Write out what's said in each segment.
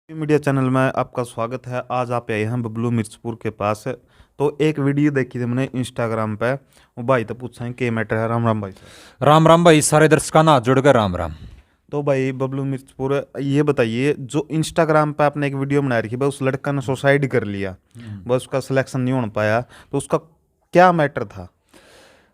Media channel में आपका स्वागत है। आज आप आए हैं बबलू मिर्चपुर के पास। तो एक वीडियो देखी थी मैंने इंस्टाग्राम पे। वो भाई तो पूछा है के मैटर है। राम राम भाई साहब। राम राम भाई, सारे दर्शकों ना जुड़कर राम राम। तो भाई बबलू मिर्चपुर, ये बताइए, जो इंस्टाग्राम पे आपने एक वीडियो बना रखी है, उस लड़का ने सुसाइड कर लिया, बस उसका सिलेक्शन नहीं हो पाया, तो उसका क्या मैटर था?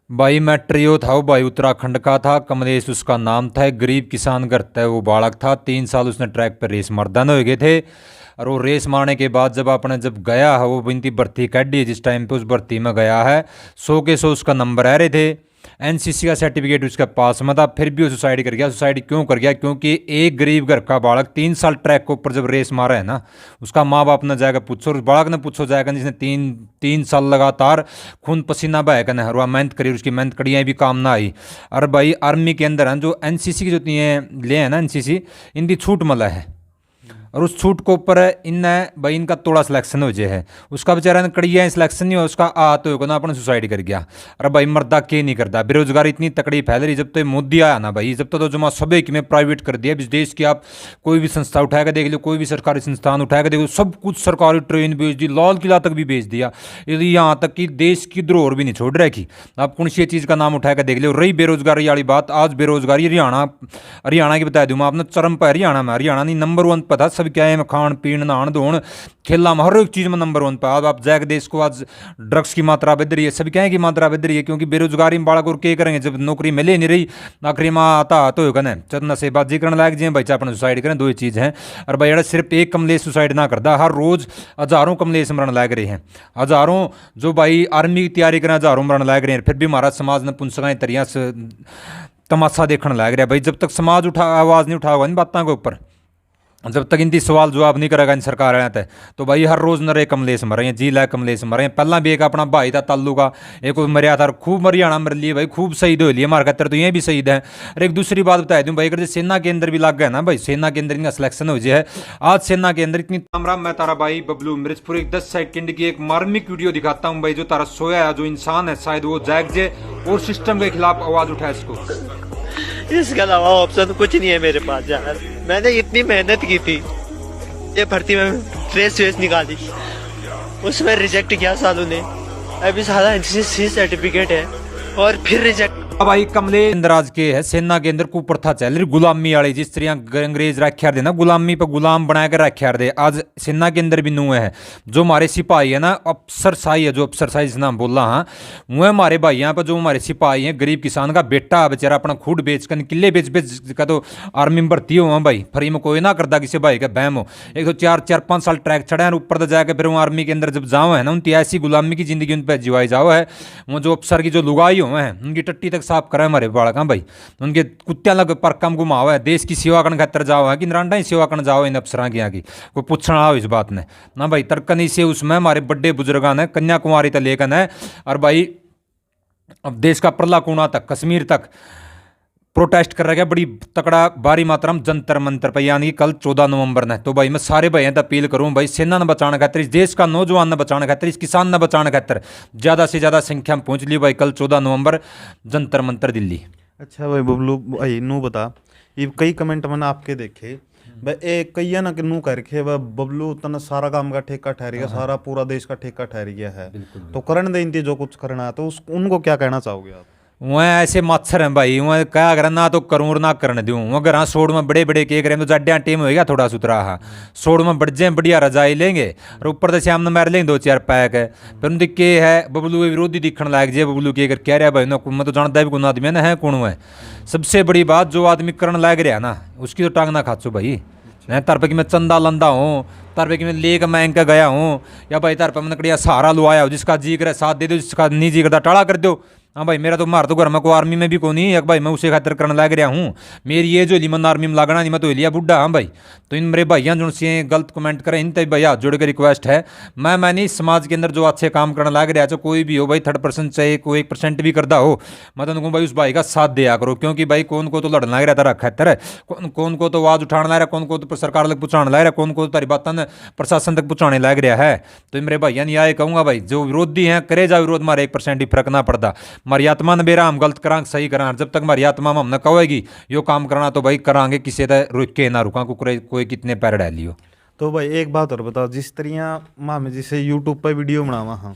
भाई मैटर यो था, वो भाई उत्तराखंड का था, कमलेश उसका नाम था। एक गरीब किसान घर था, वो बालक था। 3 साल उसने ट्रैक पर रेस मर्दान हो गए थे। और वो रेस मारने के बाद जब गया है, वो बिनती भर्ती काटी है, जिस टाइम पे उस भर्ती में गया है 100 के 100 उसका नंबर आ रहे थे। एनसीसी का सर्टिफिकेट उसके पास में था, फिर भी वो सुसाइड कर गया। सुसाइड क्यों कर गया? क्योंकि एक गरीब घर का बालक 3 साल ट्रैक के ऊपर जब रेस मारा है ना, उसका माँ बाप ने जाएगा पूछो, उस बालक ने पूछो जाएगा जिसने तीन तीन साल लगातार खून पसीना बहाया करना हरवा मेहनत करी, उसकी मेहनत कड़ियाँ भी काम ना आई। और भाई आर्मी के अंदर है जो एनसीसी की जो ले है ना, एनसीसी इनकी छूट मला है। और उस छूट को ऊपर इन भाई इनका थोड़ा सिलेक्शन हो जाए है, उसका बेचारा ने कड़िया सिलेक्शन नहीं हो, उसका तो होगा ना अपने सुसाइड कर गया। अरे भाई मर्दा के नहीं करता? बेरोजगारी इतनी तकड़ी फैल रही। जब तो मोदी आया ना भाई, जब तो जमा सभी की में प्राइवेट कर दिया। इस देश की आप कोई भी संस्था उठाकर देख लो, कोई भी सरकारी संस्थान उठाकर देख लो, सब कुछ सरकारी ट्रेन भेज दी, लाल किला तक भी भेज दिया। यहाँ तक कि देश की धरोहर भी नहीं छोड़ रखी। आप कौन सी चीज़ का नाम उठाकर देख लो। रही बेरोजगारी वाली बात, आज बेरोजगारी हरियाणा की बता दूँ मैं आपने, चरम पर हरियाणा नहीं नंबर 1 पर था। सब क्या है, खान पीन नहान धोन खेला में हर एक चीज़ में नंबर 1 पर। आज आप जैक देश को आज ड्रग्स की मात्रा बढ़ रही है, सब क्या है की मात्रा बढ़ रही है, क्योंकि बेरोजगारी में बालक और क्या करेंगे जब नौकरी मिले नहीं रही। आखिरी में आता तो होगा ना चल नशेबाजी करने लायक जी भाई, अपने सुसाइड करें, दो ही चीज़ हैं। और भाई अरे सिर्फ एक कमलेश सुसाइड ना करता, हर रोज़ हज़ारों कमलेश मरण लायक रहे हैं। हज़ारों जो भाई आर्मी की तैयारी करें, हज़ारों मरण लायक रहे हैं। फिर भी हमारा समाज ने पुंसगाएं तरिया से तमाशा देखने लायक रहा भाई। जब तक समाज आवाज़ नहीं उठाओगा इन बातों के ऊपर, जब तक इनकी सवाल जवाब नहीं करेगा इन सरकार है, तो भाई हर रोज़ नरे कमलेश मर रहे हैं, जी ला कमलेश मर रहे हैं। पहला भी एक अपना भाई था तालू का, एक मरिया था, खूब हरियाणा मर लिए भाई, खूब शहीद हो लिए हमारे खतर, तो ये भी शहीद हैं। और एक दूसरी बात बता दूँ भाई, अगर सेना के अंदर भी लग गया ना भाई, सेना के अंदर इनका सिलेक्शन हो जाए। आज सेना के अंदर इतनी राम मैं तारा भाई बबलू मिर्चपुर एक 10 सेकंड की एक मार्मिक वीडियो दिखाता हूँ भाई। जो तारा सोया है, जो इंसान है, शायद वो जाग जाए और सिस्टम के खिलाफ आवाज़ उठाए इसको। इसके अलावा ऑप्शन कुछ नहीं है मेरे पास यार। मैंने इतनी मेहनत की थी, ये भर्ती में ट्रेस वेस निकाली, उसमें रिजेक्ट किया सालों ने। अभी सारा एनसीसी सर्टिफिकेट है और फिर रिजेक्ट। अब भाई कमलेश इंद्राज के है, सेना के अंदर कुप्रथा चल रही गुलामी वाली, जिस तरह अंग्रेज रखा दे ना, गुलामी पर गुलाम बना कर रखा दे। आज सेना के अंदर भी नू है, जो हमारे सिपाही है ना, अफसरशाही है, जो अफसरशाही से नाम बोला हाँ, वो हमारे भाई यहाँ पर जो हमारे सिपाही हैं, गरीब किसान का बेटा बेचारा अपना खूड बेच कर किले बेच बेच का तो आर्मी में भर्ती हो भाई। फ्री में कोई ना करता किसी भाई का बहम हो। एक तो 4-4-5 साल ट्रैक चढ़े हैं, ऊपर तो जाकर फिर वो आर्मी के अंदर जब जाओ है ना, उनकी ऐसी गुलामी की जिंदगी उन पर जिवाई जाओ है। वो जो अफसर की जो लुगाई हो है, उनकी टट्टी तक साफ करा हमारे बालक भाई, उनके कुत्तियां लग पर कम घुमाओ है। देश की सेवा करने खातर जाओ है कि नरांडा ही सेवा करने जाओ इन अफसर की यहाँ की, कोई पूछना आओ इस बात ने ना भाई। तर्कनी से उसमें हमारे बड़े बुजुर्गान है, कन्याकुमारी तक लेकर है, और भाई अब देश का परला कोना तक, कश्मीर तक प्रोटेस्ट कर रहा है बड़ी तकड़ा भारी मात्रा में जंतर मंतर पर, यानी कल 14 नवंबर ने। तो भाई मैं सारे भाई अपील करूं भाई, सेना ने बचाने खातर, इस देश का नौजवान ने बचाने खातर, इस किसान ने बचाने खातर ज़्यादा से ज़्यादा संख्या में पहुंच ली भाई। कल 14 नवंबर जंतर मंतर दिल्ली। अच्छा भाई बबलू भाई नू बता, ये कई कमेंट मैंने आपके देखे भाई, एक कई ना कि नू करके वह बबलू तना सारा काम का ठेका ठहर गया, सारा पूरा देश का ठेका ठहर गया है, तो करण दे इनती जो कुछ करना है, तो उनको क्या कहना चाहोगे आप? वह ऐसे मच्छर हैं भाई, वह क्या करें ना तो करूँ और ना करने दूँ। वह घर सोड़ में बड़े बड़े के करें तो जड्डियाँ टीम होएगा थोड़ा सुथरा हाँ, सोड़ में बढ़ जाए बढ़िया रजाई लेंगे और ऊपर से शाम मार लेंगे 2-4 पैक है। फिर उनकी के है बबलू विरोधी दिखने लायक जे बबलू के कह रहा भाई ना, मैं तो जानता भी कौन आदमी है कौन है। सबसे बड़ी बात, जो आदमी करने लायक रहा ना, उसकी तो टांग ना खाचो भाई। मैं तार पे कि मैं चंदा लंदा हूँ, तार पे कि मैं लेक मैंग का गया हूँ, या भाई तार पे मैंने कड़िया सहारा लुआया हो, जिसका जी करे साथ दे दो, जिसका नहीं जी करता टाड़ा कर दो। हाँ भाई मेरा तो मार तो घर में को आर्मी में भी को नहीं एक भाई, मैं उसे खातर करने लग रहा हूँ। मेरी ये जो लिमन आर्मी में लागना नहीं, मैं तो लिया बुढ़ा हाँ भाई। तो इन मेरे भाइयों जो से गलत कमेंट करें, इन तभी भैया जोड़ के रिक्वेस्ट है, मैं नहीं समाज के अंदर जो अच्छे काम करने लग रहा है, कोई भी हो भाई, 3% चाहे कोई 1% भी करता हो, मैं तो भाई उस भाई का साथ दिया करो। क्योंकि भाई कौन को तो लड़ना लग रहा था रखा है, कौन को तो आवाज़ उठाने लग रहा है, कौन को तो सरकार तक पहुँचाने लग रहा है, कौन को तो तारी बातन प्रशासन तक पहुँचाने लग रहा है। तो मेरे भैया ने आए कहूँगा भाई, जो विरोधी हैं करे जा विरोध, मारे 1% ही फर्क ना पड़ता। हमारी आत्मा ने बेरा हम गलत करा सही करा, जब तक हमारी आत्मा में हमने कहेगी यो काम करना तो भाई करांगे, किसी तरह रुक के ना रुका, कोई कितने पैर डालियो। तो भाई एक बात और बताओ, जिस तरह माँ में जैसे यूट्यूब पे वीडियो बनावा, हाँ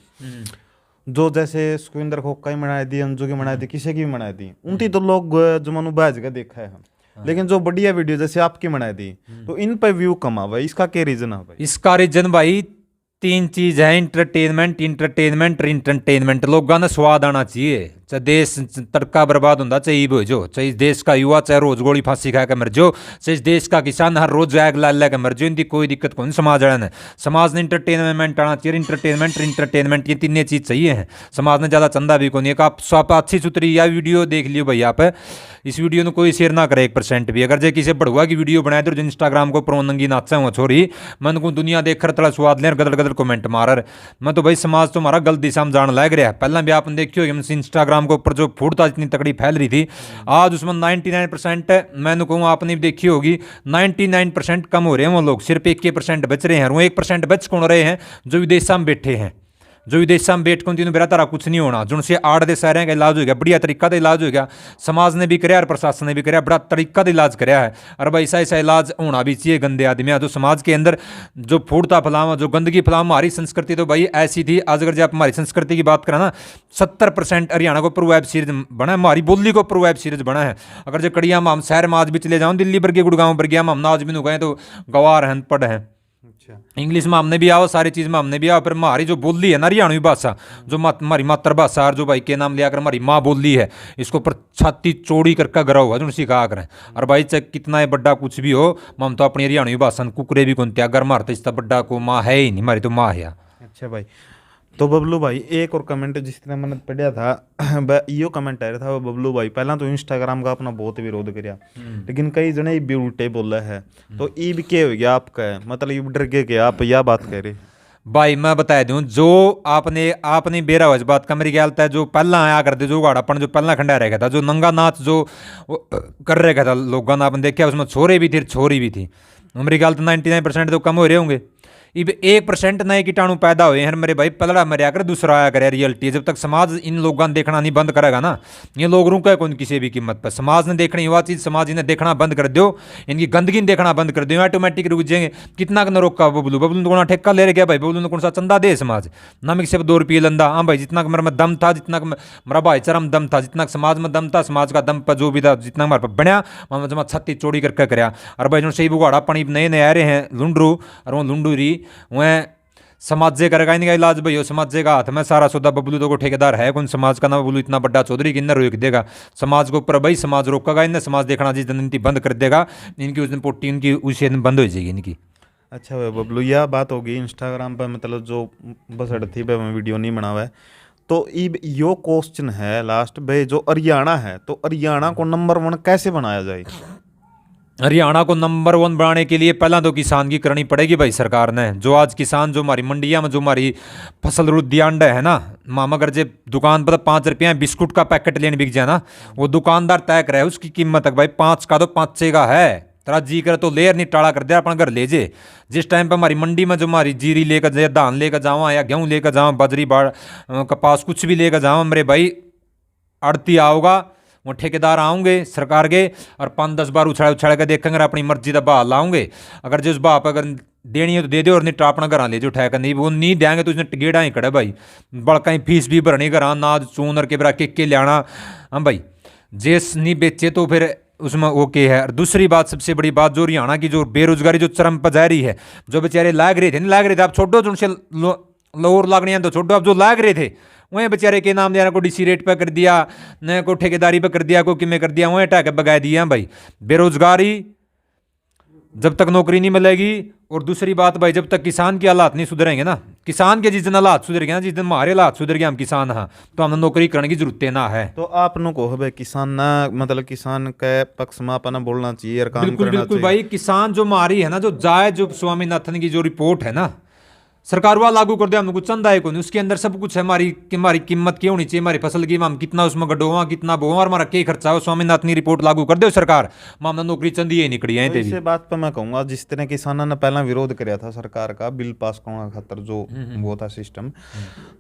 जो जैसे सुखविंदर खोखा की बनाई दी, अंजू की बनाई दी, किसी की भी बनाई दी, उनकी तो लोग जो मनु बाज का देखा है हम, लेकिन जो बढ़िया वीडियो जैसे आपकी बनाई दी तो इन पे व्यू कम आ भाई, इसका क्या रीजन है भाई? इसका रीजन भाई 3 चीज है, इंटरटेनमेंट इंटरटेनमेंट इंटरटेनमेंट। लोगों ने स्वाद आना चाहिए, चाहे देश तड़का बर्बाद होता चाहे ईब हो जो, चाहे इस देश का युवा चाहे रोज गोली फांसी खा के मर जो, चाहे इस देश का किसान हर रोज आग ला ला के मर जो, इनकी कोई दिक्कत कौन समाज वाले ने। समाज ने इंटरटेनमेंट आना चाहिए, इंटरटेनमेंट इंटरटेनमेंट ये तीनों चीज चाहिए हैं। समाज ने ज़्यादा चंदा भी कौन है। आप अच्छी सुथरी या वीडियो देख लियो भाई, आप इस वीडियो ने कोई शेयर ना करे 1% भी। अगर जो किसी बढ़ुआ की वीडियो बनाए तो जो इंस्टाग्राम को प्रोनंगी नाचा हुआ छोरी मन को दुनिया देख कर तला स्वाद ले गदर गदर कमेंट मार, मैं तो भाई समाज तो हमारा गलत दिशा में जान लग रहा है। पहला भी आपने देखियो इंस्टाग्राम के ऊपर जो फूडता इतनी तकड़ी फैल रही थी, आज उसमें 99% मैंने कहूँ आपने भी देखी होगी 99% कम हो रहे हैं वो लोग, सिर्फ 1% बच रहे हैं। वो 1% बच कौन रहे हैं? जो विदेशा में बैठे हैं, जो विदेशा में बैठ कर मेरा तारा कुछ नहीं होना, जो से 8 दे सारे का इलाज हो गया, बढ़िया तरीका का इलाज हो गया। समाज ने भी कराया और प्रशासन ने भी कराया, बड़ा तरीका का इलाज कराया है। और भाई ऐसा ऐसा इलाज होना भी चाहिए गंदे आदमी जो समाज के अंदर जो फूटता फैलावा, जो गंदगी फैलावा। हमारी संस्कृति तो भाई ऐसी थी, आज अगर जब हमारी संस्कृति की बात करें ना, 70% हरियाणा को ऊपर वेब सीरीज बना है, हमारी बोली को ऊपर वेब सीरीज बना है। अगर जो कड़िया में हम शहर में आज भी चले जाऊँ, दिल्ली वर्गे गुड़गांव वर्गिया में हम आज भी गए तो गवार हैं पढ़ हैं। इंग्लिश में हमने भी आओ, सारी चीज़ में हमने भी आओ, पर हमारी जो बोली है ना हरियाणवी भाषा, जो हमारी मातृभाषा और जो भाई के नाम लिया कर हमारी माँ बोली है, इसको ऊपर छाती चौड़ी करके गिरा हुआ जो सिखा करें। और भाई चाहे कितना ही बड्डा कुछ भी हो, हम तो अपनी हरियाणवी भाषा कुकरे भी कौन त्यागर मारते, इसका बड्डा को माँ है ही नहीं, हमारी तो माँ है। अच्छा भाई, तो बबलू भाई एक और कमेंट जिस तरह मैंने पढ़ा था यो कमेंट आ रहा था, बबलू भाई पहला तो इंस्टाग्राम का अपना बहुत विरोध करिया, लेकिन कई जने भी उल्टे बोले है, तो ये भी क्या हो गया आपका, मतलब डर गए क्या आप यह बात कह रहे? भाई मैं बता दूं, जो आपने बेरा हुआ इस बात का, मेरी ख्याल था जो पहला आया करते जो गाड़ापन जो पहला खंडा रह गया था, जो नंगा नाच जो कर रहे था लोगों ने आपने देखा, उसमें छोरे भी थे छोरी भी थी। मेरी ख्याल तो 99% तो कम हो रहे होंगे। इब 1% नए कीटाणु पैदा हुए हैं मेरे भाई, पलड़ा मरिया कर दूसरा आया करे रियलिटी। जब तक समाज इन लोगों ने देखना नहीं बंद करेगा ना, ये लोग रुके कौन किसी भी कीमत पर। समाज ने देखनी हुआ चीज़ समाज इन्हें देखना बंद कर दो, इनकी गंदगी देखना बंद कर दो, ऑटोमेटिक रुक जाएंगे। कितना न रोका बबलू तो कोना ठेका ले गया भाई, बबलू ने कौन सा चंदा दे समाज, नमक से 2 रुपये लंदा। हाँ भाई, जितना मेरे में दम था, जितना मेरा भाईचारा में दम था, जितना समाज में दम था, समाज का दम पर जो भी था, जितना हमारे पर बनया मैं छत्ती चोड़ी करके कराया। और भाई जो सही बुगाड़ा पानी नए नए आ रहे हैं लुंडरू, और वो लुंडूरी वह समाजे करेगा इनका इलाज भाई, समाजे का हाथ में सारा सौदा। बबलू तो को ठेकेदार है कौन समाज का ना, बबलू इतना बड़ा चौधरी कि रोक देगा समाज को ऊपर भाई, समाज रोकेगा इन्हें, समाज देखना जिस दिन इनकी बंद कर देगा, इनकी उस दिन पोटी इनकी उसी दिन बंद हो जाएगी इनकी। अच्छा भाई बबलू, यह बात होगी इंस्टाग्राम पर, मतलब जो बसड़ थी भाई मैं वीडियो नहीं बनावा है, तो यो क्वेश्चन है लास्ट भाई, जो हरियाणा है तो हरियाणा को नंबर 1 कैसे बनाया जाए? हरियाणा को नंबर 1 बनाने के लिए पहला तो किसान की करनी पड़ेगी भाई सरकार ने। जो आज किसान जो हमारी मंडिया में जो हमारी फसल रुद्दी अंडा है ना, मामा अगर जे दुकान पर 5 रुपये बिस्कुट का पैकेट लेने बिक जाए ना, वो दुकानदार तय करे उसकी कीमत भाई 5 का तो 5 का है, तेरा जी करे तो लेर नहीं टाड़ा कर दे अपना घर ले जे। जिस टाइम पर हमारी मंडी में जो हमारी जीरी लेकर जाए, धान लेकर जावा या गेहूँ लेकर जावा, बाजरी बाढ़ कपास कुछ भी लेकर जावा, मेरे भाई आड़ती आओगा, वो ठेकेदार आऊँगे सरकार के और 5-10 बार उछाड़ उछाड़ के देखेंगे, अपनी मर्जी का भाव लाऊंगे। अगर जिस भाव पर अगर देनी है तो दे दे, और नहीं अपना घर ले जो ठेका नहीं वो नहीं देंगे तो उसने गेड़ा ही खड़े भाई, बड़का ही फीस भी भरनी घर नाज चून के बरा के लियाना। हम भाई जेस नहीं बेचे तो फिर उसमें ओके है। और दूसरी बात, सबसे बड़ी बात, जो हरियाणा की जो बेरोजगारी जो चरम पर जा रही है, जो बेचारे लाग रहे थे नहीं लाग रहे थे, आप छोड़ो जो उनसे लोर लागनी है तो छोड़ो, आप जो लाग रहे थे वहीं बेचारे के नाम देना को डीसी रेट पर कर दिया, न को ठेकेदारी पर कर दिया, को किमें कर दिया, वहीं हटा के बगा दिया भाई। बेरोजगारी जब तक नौकरी नहीं मिलेगी, और दूसरी बात भाई जब तक किसान के हालात नहीं सुधरेंगे ना, किसान के जिस दिन हालात सुधर गए ना, जिस दिन हमारे हालात सुधर गए हम किसान हाँ, तो हमें नौकरी करने की जरूरत ना है। तो आप नु को भाई किसान ना, मतलब किसान के पक्ष में अपना बोलना चाहिए और काम बिल्कुल करना बिल्कुल चाहिए। भाई, किसान जो हमारी है ना, जो जाए जो स्वामीनाथन की जो रिपोर्ट है ना, सरकार वाला लागू कर दे, हमको चंदा है कौन, उसके अंदर सब कुछ है, हमारी कीमत क्या होनी चाहिए, हमारी फसल की हम कितना उसमें गड्ढोवा कितना बोवा और हमारा क्या खर्चा हो, स्वामीनाथन की रिपोर्ट लागू कर दे सरकार, हमने नौकरी चंदी ही निकली है। तो इस बात पर मैं कहूँगा, जिस तरह किसानों ने पहला विरोध किया था सरकार का बिल पास करने खातर जो वो था सिस्टम,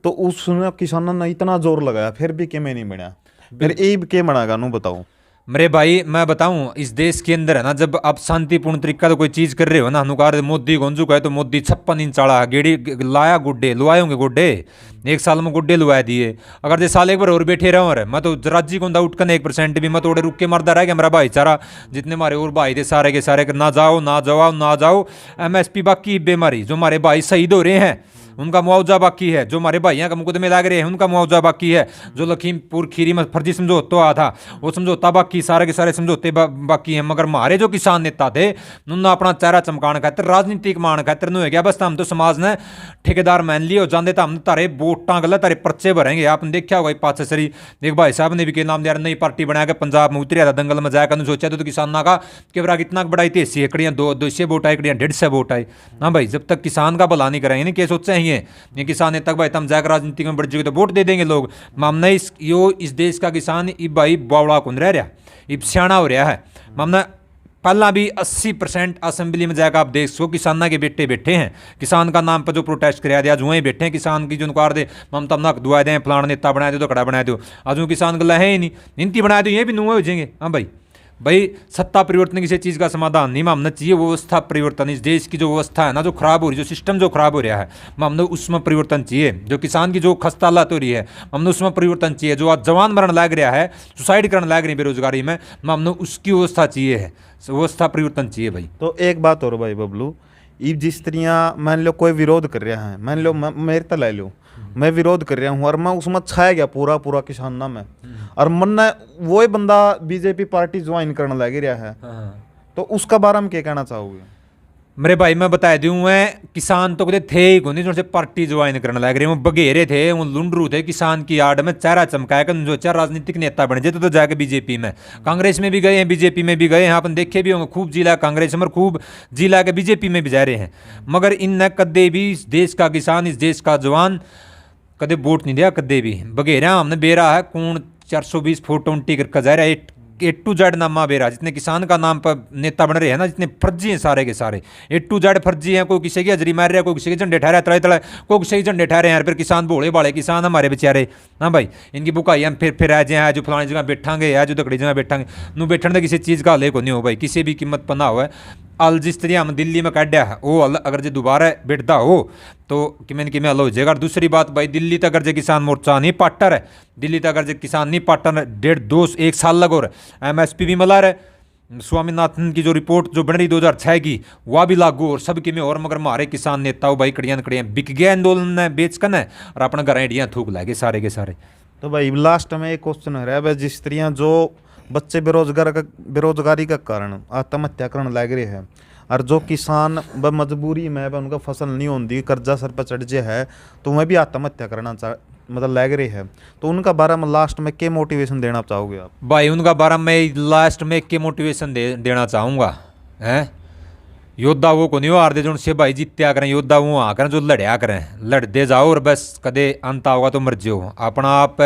तो उसमें किसानों ने इतना जोर लगाया फिर भी क्यों नहीं बना, फिर ये क्या बनागा नू बताओ। मेरे भाई मैं बताऊं, इस देश के अंदर है ना, जब आप शांतिपूर्ण तरीका तो कोई चीज कर रहे हो ना, अनुकार मोदी गोंजू का है तो मोदी 56 इंच चाड़ा गेड़ी लाया गुड्डे लुआए होंगे गुड्डे, 1 साल में गुड्डे लुआ दिए। अगर जे साल एक बार और बैठे रहो रे, मैं तो राज्य को उठ कर 1% भी मैं तो रुक के मरदा रह गया मेरा भाईचारा। जितने हमारे और भाई थे सारे के सारे ना जाओ ना जाओ ना जाओ, MSP बाकी बेमारी, जो हमारे भाई शहीद हो रहे हैं उनका मुआवजा बाकी है, जो हमारे भाइयों का मुकदमे लग रहे हैं उनका मुआवजा बाकी है, जो लखीमपुर खीरी में फर्जी समझौता आया था वो समझौता बाकी, सारे के सारे समझौते बाकी हैं। मगर हमारे जो किसान नेता थे उन्होंने अपना चेहरा चमकाने खातर, राजनीतिक मान खातर हो गया बस हम तो समाज ने ठेकेदार मान लिए और जानते हम तारे वोटां गलत तारे पर्चे भरेंगे। आपने देखा होगा पाँच सरी एक भाई साहब ने भी के नाम दिया, नई पार्टी बना के पंजाब में उतरिया था, दंगल में जाकर सोचा तो किसानों का कि बरा कितना बड़ा इतिहास एकड़ियाँ 200 वोट आए, एकड़ियाँ 150 वोट आए। हाँ भाई, जब तक किसान का भला नहीं करेंगे नहीं क्या सोचा ही है ये किसान नेता भाई तुम जाकर राजनीति में बढ़ जाओगे तो वोट दे देंगे लोग। मामना इस देश का किसान इब भाई बावड़ा कौन रह रहा, इब सियाना हो रहा है। मामना पहला भी 80% असेंबली में जाकर आप देख सको किसाना के बेटे बैठे हैं, किसान का नाम पर जो प्रोटेस्ट कराया दिया जो बैठे हैं किसान की जो नुकार दे ममता नक दुआ दें फलाना नेता बना दो तो कड़ा बना दो, आज किसान गला है ही नहीं, गिनती बना दो ये भी नुए हो जाएंगे। हाँ भाई सत्ता परिवर्तन किसी चीज़ का समाधान नहीं, मामला चाहिए व्यवस्था परिवर्तन। इस देश की जो व्यवस्था है ना जो खराब हो रही है, जो सिस्टम जो खराब हो रहा है मामला उसमें परिवर्तन चाहिए। जो किसान की जो खस्ता हालत हो रही है मामला उसमें परिवर्तन चाहिए। जो आज जवान मरण लग रहा है, सुसाइड करने लग रही है बेरोजगारी में, मामला उसकी व्यवस्था चाहिए है, व्यवस्था परिवर्तन चाहिए भाई। तो एक बात और भाई बबलू, ये जिस तरह मान लो कोई विरोध कर रहा है, मान लो मेरे तो ले लो मैं विरोध कर रहा हूँ और मैं उसमें छाया गया पूरा पूरा किसान ना मैं, और मन वो ही बंदा बीजेपी पार्टी ज्वाइन करने लग रहा है, तो उसका बारे में क्या कहना चाहोगे? मेरे भाई मैं बता दूं, मैं किसान तो कदे थे ही कोनी जो पार्टी ज्वाइन करने लग रहे, वो बघेरे थे, वो लुंडरू थे किसान की आड़ में चेहरा चमकाया कर जो चार राजनीतिक नेता बने जाते तो जाके बीजेपी में, कांग्रेस में भी गए हैं, बीजेपी में भी गए हैं, अपन देखे भी होंगे खूब जिला कांग्रेस में खूब जिला के बीजेपी में भी जा रहे हैं। मगर इन कदे भी इस देश का किसान, इस देश का जवान कदे वोट नहीं दिया कदे भी। बघेरा हमने बेरा है कौन 420 420 करके जा रहा है, A to Z नामा बेरा, जितने किसान का नाम पर नेता बन रहे हैं ना, जितने फर्जी हैं सारे के सारे A to Z फर्जी हैं। कोई किसी की हजरी मार रहा है, कोई किसी के झंडे ठहरा तड़े तड़े, कोई किसी के झंडे ठहरे हैं, फिर किसान भोले भाले किसान हमारे बेचारे। हाँ भाई, इनकी बुकाई हम फिर आ जाए जो फलानी जगह बैठांगे या जो दकड़ी जगह बैठांगे, नू बैठने का किसी चीज़ का हले को नहीं हो भाई, किसी भी कीमत पर ना हो है। अल जिस तरह हम दिल्ली में काटा है वो अल अगर जो दोबारा बैठता हो तो कि मैं हल हो जाएगा। और दूसरी बात भाई, दिल्ली तक अगर जो किसान मोर्चा नहीं पाटर है, दिल्ली तक अगर जो किसान नहीं पाटर 1.5-2 साल लगो रहे, MSP भी मिला रहे, स्वामीनाथन की जो रिपोर्ट जो बन रही 2006 की वह भी लागू और सबकी में, और मगर हमारे किसान नेता भाई कड़ियाँ बिक गया आंदोलन ने बेच कर है और अपना घर एडियाँ थूक लागे सारे के सारे। तो भाई लास्ट में एक क्वेश्चन हो रहा है भाई, जिस तरह जो बच्चे बेरोजगारी का कारण आत्महत्या करने लग रहे हैं और जो किसान ब मजबूरी में उनका फसल नहीं होती, कर्जा सर पर चढ़ जाए है तो वह भी आत्महत्या करना मतलब लग रही है, तो उनका बारे में लास्ट में क्या मोटिवेशन देना चाहोगे आप? भाई उनका बारे में लास्ट में क्या मोटिवेशन देना चाहूँगा है, योद्धा वो को नहीं हार दे जो उनसे भाई जीत्या करें, योद्धा वो आ करें जो लड़या करें, लड़ते जाओ और बस कदे अंत होगा तो मर जाओ। अपना आप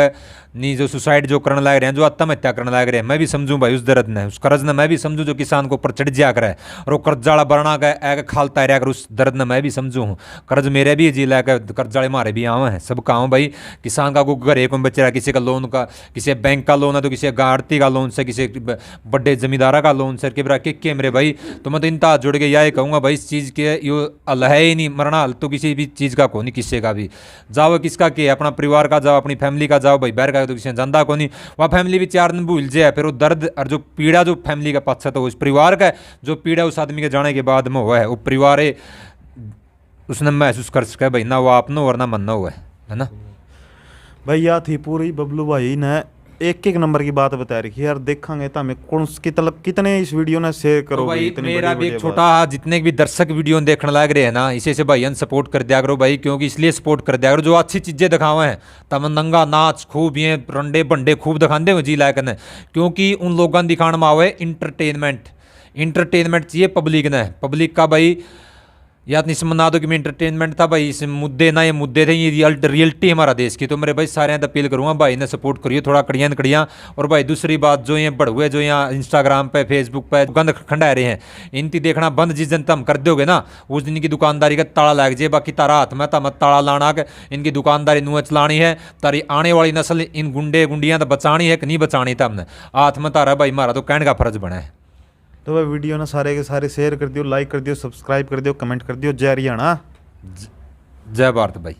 नहीं जो सुसाइड जो करने लग रहे हैं, जो आत्महत्या करने लग रहे हैं, मैं भी समझूं भाई उस दर्द ने, उस कर्ज ने मैं भी समझूं जो किसान को ऊपर चढ़ जा कर है और वो कर्जाला बरना का खालता रहा कर, उस दर्द ने मैं भी समझूं। कर्ज मेरे भी जिला का कर्जाले मारे भी आवे हैं सब काम भाई। किसान का कोई घर एक बच रहा है, किसी का लोन का, किसी बैंक का लोन है तो किसी आड़ती का लोन से, किसी बड़े जमींदारा का लोन से के बरा के मेरे भाई। तो मैं तो इनता जुड़ के यही कहूँगा भाई, इस चीज़ के यो अल है ही नहीं, मरना हल तो किसी भी चीज़ का को नहीं, किसी का भी जाओ, किसका के अपना परिवार का जाओ, अपनी फैमिली का जाओ भाई, बाहर का तो किसी जानता को नहीं, वह फैमिली भी 4 दिन भूल जाए, फिर वो दर्द और जो पीड़ा जो फैमिली का पास है तो उस परिवार का जो पीड़ा उस आदमी के जाने के बाद में हुआ है, वो परिवार उसने महसूस कर सका भाई, ना वो आपनो और ना मनना हुआ है ना भाई। यह थी पूरी बबलू भाई ने एक नंबर की बात बता रखी है यार, देखेंगे तो हमें कौन कितने इस वीडियो ने शेयर करो भाई। मेरा भी एक छोटा जितने भी दर्शक वीडियो देखने लग रहे हैं ना, इसे से भाई सपोर्ट कर दिया करो भाई, क्योंकि इसलिए सपोर्ट कर दिया करो जो अच्छी चीज़ें दिखावे हैं, तब नंगा नाच खूब ये रंडे बंडे खूब दिखाते हुए जी लायक ने, क्योंकि उन लोगों दिखाने में आवे इंटरटेनमेंट चाहिए पब्लिक ने, पब्लिक का भाई या इतनी समझा दो कि मैं इंटरटेनमेंट था भाई, इस मुद्दे ना ये मुद्दे थे, ये रियलिटी हमारा देश की। तो मेरे भाई सारे अपील करूँगा भाई ने सपोर्ट करिए थोड़ा कड़ियाँ न कड़ियाँ। और भाई दूसरी बात, जो ये बढ़ुए जो यहाँ इंस्टाग्राम पे फेसबुक पे गंद खंडा रहे हैं, इनकी देखना बंद। जिस दिन तुम कर दोगे ना उस दिन की दुकानदारी का ताला लग जाए। बाकी तारा हाथ में मत ताला लाना के इनकी दुकानदारी नुआ चलानी है। तारी आने वाली नस्ल इन गुंडे गुंडियाँ तो बचानी है कि नहीं बचानी था हमने हाथ में तारा भाई, हमारा तो कहने का फर्ज बना है। तो वह वीडियो ना सारे के सारे शेयर कर दियो, लाइक कर दियो, सब्सक्राइब कर दियो, कमेंट कर दियो। जय हरियाणा, जय भारत भाई।